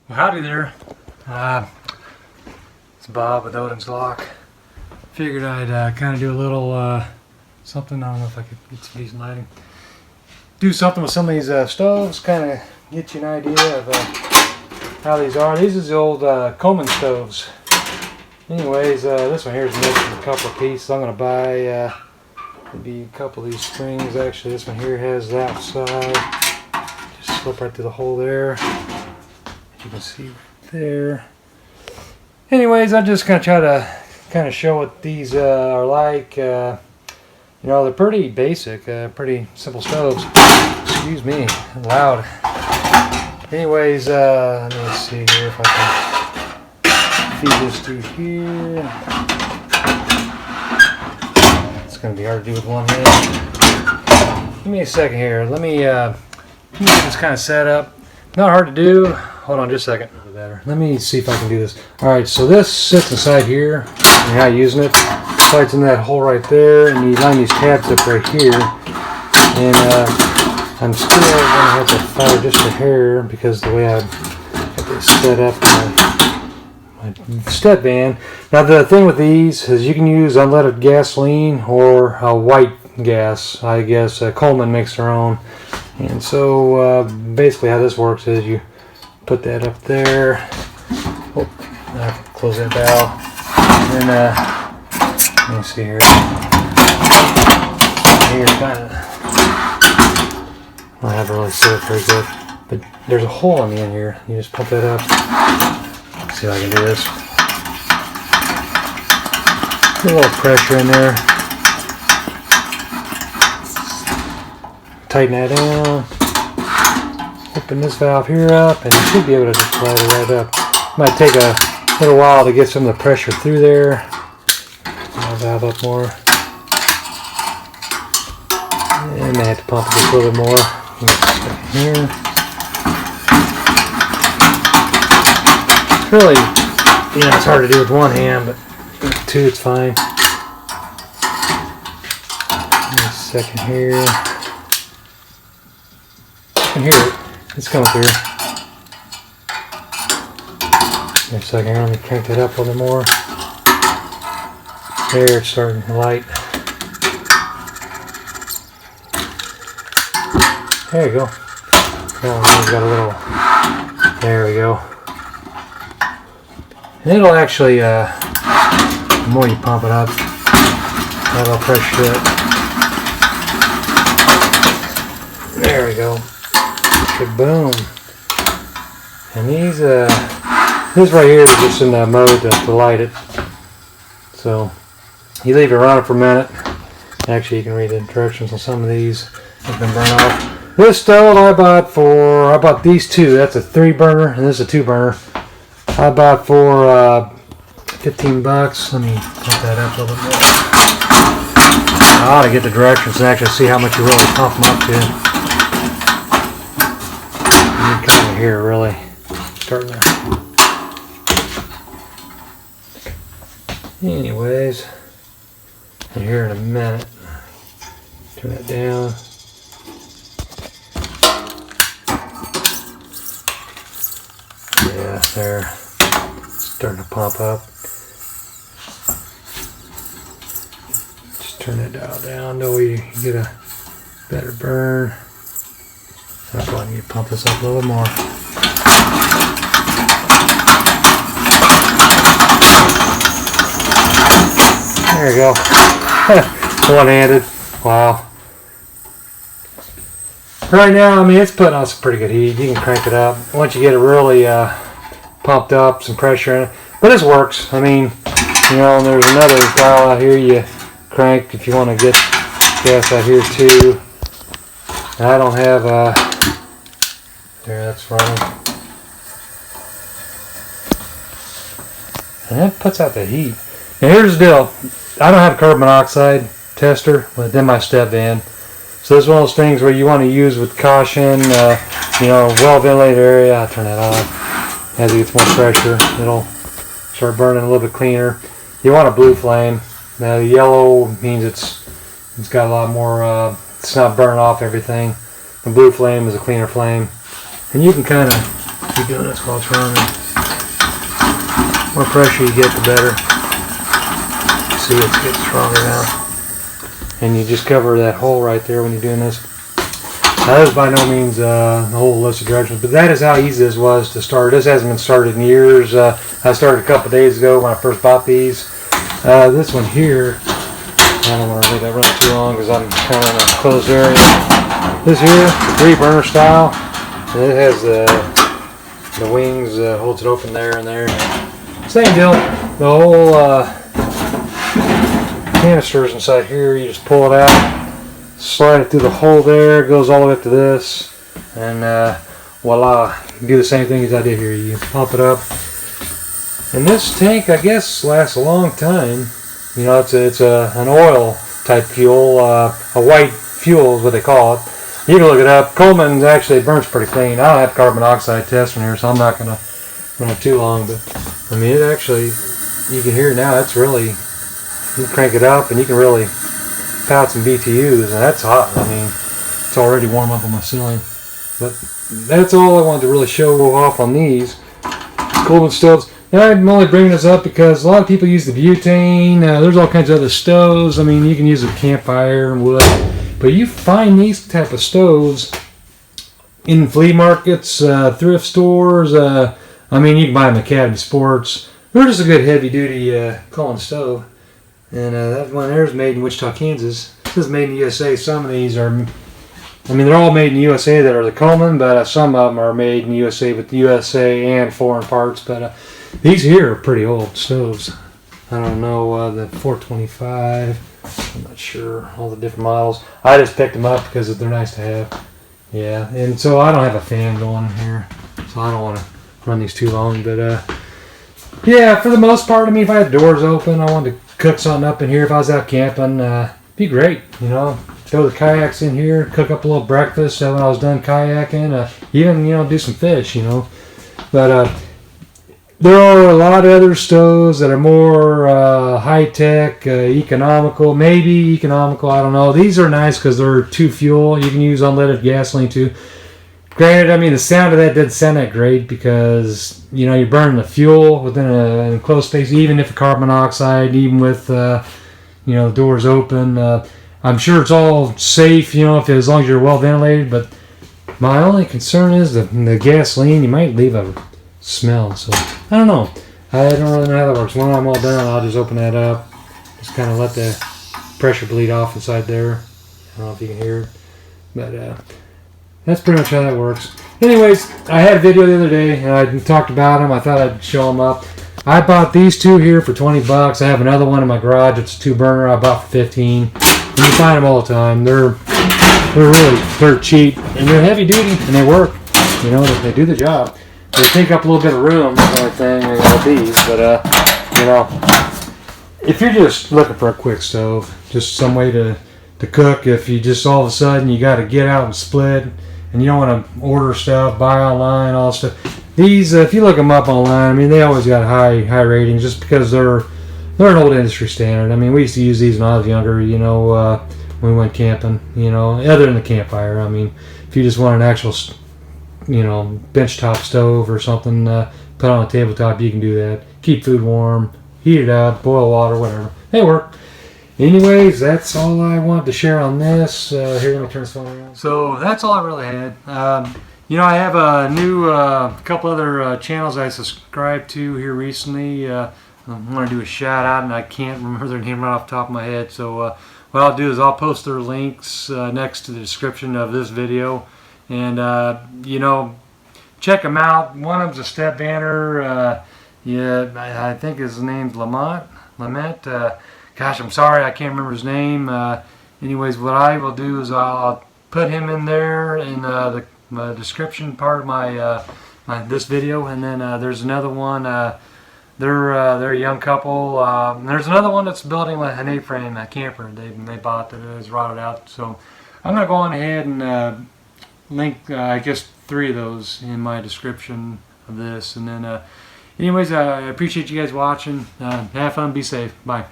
Well, howdy there. It's Bob with Odin's Lock. Figured I'd kind of do a little something. I don't know if I could get some decent lighting. Do something with some of these stoves, kind of get you an idea of how these are. These is the old Coleman stoves. Anyways, this one here is missing a couple of pieces. I'm going to buy maybe a couple of these springs. Actually, this one here has that side. Just slip right through the hole there. You can see right there. Anyways, I'm just going to try to kind of show what these are like. You know, they're pretty basic, pretty simple stoves. Excuse me, loud. Anyways, let me see here if I can feed this through here. It's going to be hard to do with one hand. Give me a second here. Let me get this kind of set up. Not hard to do. Hold on just a second. Better. Let me see if I can do this. Alright, so this sits inside here. And you're not using it. Slides in that hole right there, and you line these tabs up right here. And I'm still going to have to fire just a hair because the way I have this set up my Stepvan. Now the thing with these is you can use unleaded gasoline or white gas. I guess Coleman makes their own. And so basically how this works is you put that up there. Oh, I have to close that valve. And then let me see here. Here, kind of. I don't have it really set up very good, but there's a hole on the end here. You just pump that up. Let's see if I can do this. Put a little pressure in there. Tighten that down. Open this valve here up, and you should be able to just slide it right up. Might take a little while to get some of the pressure through there. Valve up more. And I have to pump it just a little bit more. Here. Really, you know, it's hard to do with one hand, but with two it's fine. Give me a second here. You can hear it. It's coming through. Give me a second here. Let me crank that up a little bit more. There, it's starting to light. There you go. Oh, we've got a little. There we go. And it'll actually, the more you pump it up, that'll pressure it. There we go. Boom. And these, this right here is just in the mode to light it. So you leave it running for a minute. Actually, you can read the directions on some of these. They've been burned off. This stove I bought these two. That's a 3-burner and this is a 2-burner. I bought for 15 bucks. Let me pump that up a little bit more. I ought to get the directions and actually see how much you really pump them up to. Kind of here, really starting to. Anyways, and here in a minute, turn that down. Yeah, there, starting to pump up. Just turn that dial down, that way you get a better burn. I'm going to pump this up a little more. There you go. One-handed. Wow. Right now, I mean, it's putting out some pretty good heat. You can crank it up. Once you get it really pumped up, some pressure in it. But this works. I mean, you know, and there's another dial out here you crank if you want to get gas out here too. I don't have there, that's running. And that puts out the heat. Now here's the deal. I don't have a carbon monoxide tester within my Stepvan. So this is one of those things where you want to use with caution, you know, well ventilated area. I'll turn that off. As it gets more pressure, it'll start burning a little bit cleaner. You want a blue flame. Now the yellow means it's got a lot more, it's not burning off everything. The blue flame is a cleaner flame. And you can kind of keep doing this while it's running. The more pressure you get, the better. See, it's getting stronger now. And you just cover that hole right there when you're doing this. Now, that is by no means the whole list of directions, but that is how easy this was to start. This hasn't been started in years. I started a couple days ago when I first bought these. This one here, I don't want to make that run too long because I'm kind of in a closed area. This here, 3-burner style. And it has the wings, holds it open there and there. Same deal. The whole canisters inside here, you just pull it out, slide it through the hole there, it goes all the way up to this, and voila, you do the same thing as I did here. You pump it up, and this tank, I guess, lasts a long time. You know, it's an oil type fuel, a white fuel is what they call it. You can look it up. Coleman actually burns pretty clean. I don't have carbon monoxide test in here, so I'm not gonna run it too long, but I mean, it actually, you can hear now, it's really, you crank it up and you can really pout some BTUs, and that's hot. I mean, it's already warm up on my ceiling. But that's all I wanted to really show off on these Coleman stoves. Now, I'm only bringing this up because a lot of people use the butane. There's all kinds of other stoves. I mean, you can use a campfire and wood, but you find these type of stoves in flea markets, thrift stores. I mean, you can buy them at Academy Sports. They're just a good heavy-duty Coleman stove. And that one there is made in Wichita, Kansas. This is made in the USA. Some of these are, I mean, they're all made in the USA that are the Coleman, but some of them are made in the USA with the USA and foreign parts. But these here are pretty old stoves. I don't know, the 425, I'm not sure, all the different models. I just picked them up because they're nice to have. Yeah, and so I don't have a fan going here, so I don't want to run these too long. But yeah, for the most part, I mean, if I had doors open, I wanted to cook something up in here. If I was out camping, be great, you know. Throw the kayaks in here, cook up a little breakfast when I was done kayaking. Even, you know, do some fish, you know. But there are a lot of other stoves that are more high-tech, economical. Maybe economical, I don't know. These are nice because they're 2 fuel. You can use unleaded gasoline too. Granted, I mean, the sound of that doesn't sound that great because, you know, you're burning the fuel within an enclosed space, even if the carbon monoxide, even with, you know, doors open. I'm sure it's all safe, you know, as long as you're well ventilated, but my only concern is the gasoline, you might leave a smell. So, I don't know. I don't really know how that works. When I'm all done, I'll just open that up. Just kind of let the pressure bleed off inside there. I don't know if you can hear it, but that's pretty much how that works. Anyways, I had a video the other day, and I talked about them. I thought I'd show them up. I bought these 2 here for 20 bucks. I have another one in my garage. It's a 2-burner. I bought for 15. And you find them all the time. They're really cheap, and they're heavy duty, and they work. You know, they do the job. They take up a little bit of room, kind of thing, like these. But you know, if you're just looking for a quick stove, just some way to cook, if you just all of a sudden you got to get out and split, and you don't want to order stuff, buy online, all stuff. These, if you look them up online, I mean, they always got high ratings just because they're an old industry standard. I mean, we used to use these when I was younger, you know, when we went camping, you know, other than the campfire. I mean, if you just want an actual, you know, benchtop stove or something, put on a tabletop, you can do that. Keep food warm, heat it up, boil water, whatever. They work. Anyways, that's all I wanted to share on this. Here, let me turn this phone around. So that's all I really had. You know, I have a new couple other channels I subscribed to here recently. I want to do a shout out, and I can't remember their name right off the top of my head. So what I'll do is I'll post their links next to the description of this video, and you know, check them out. One of them's a Stepvaner. Yeah, I think his name's Lament. Gosh, I'm sorry, I can't remember his name. Anyways, what I will do is I'll put him in there in the description part of my this video, and then there's another one. They're a young couple. There's another one that's building an A-frame camper they bought that is rotted out. So I'm gonna go on ahead and link I guess 3 of those in my description of this, and then anyways, I appreciate you guys watching. Have fun, be safe, bye.